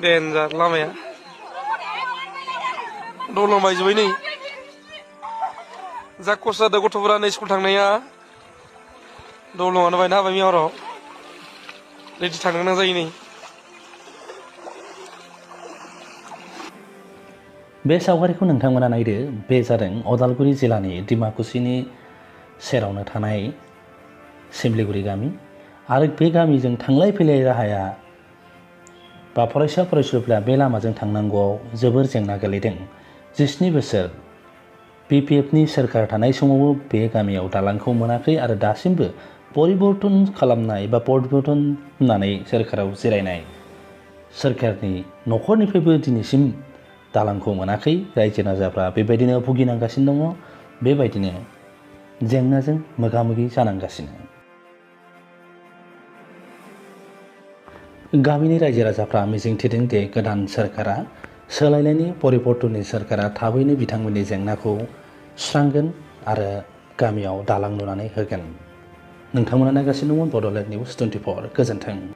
देनजार लामाया दलमायजोब्बाय नै जा खस्थ' जादों गथ'फोरा नै स्कुल थांनाया दलङानो बायना होबाय मिहराव रेडि थांनो गोनां जायो नै बे सावगारिखौ नोंथांमोना नायदो बे जादों अदालगुरि जिल्लानि डिमाकुसिनि सेरावनो थानाय सिमलिगुरि गामि आरो बे गामिजों थांलाय फैलाय राहाया बा फरायसा फरायसुलिफ्रा बे लामाजों थांनांगौआव जोबोर जेंना गोलैदों 17 बोसोर BPFनि सोरखार थानाय समावबो बे गामियाव दालांखौ मोनाखै आरो दासिमबो परिबर्तन खालामनाय बा परिबर्तन होननानै सोरखाराव जिरायनाय सोरखारनि न'खरनिफ्रायबो दिनैसिम दालांखौ मोनाखै रायजो राजाफ्रा बेबायदिनो भुगिनांगासिनो दङ बेबायदिनो जेंनाजों मोगा मोगि जानांगासिनो गामिनि रायजो राजाफ्रा मिजिंथिदों दि गोदान सोरखारा सोलायनायनि परिबर्तननि सोरखारा थाबैनो बिथांमोननि जेंनाखौ सुस्रांगोन आरो गामियाव दालां लुनानै होगोन नोंथांमोना नायगासिनो दङ बड'लेण्ड निउस 24 गोजोन्थों।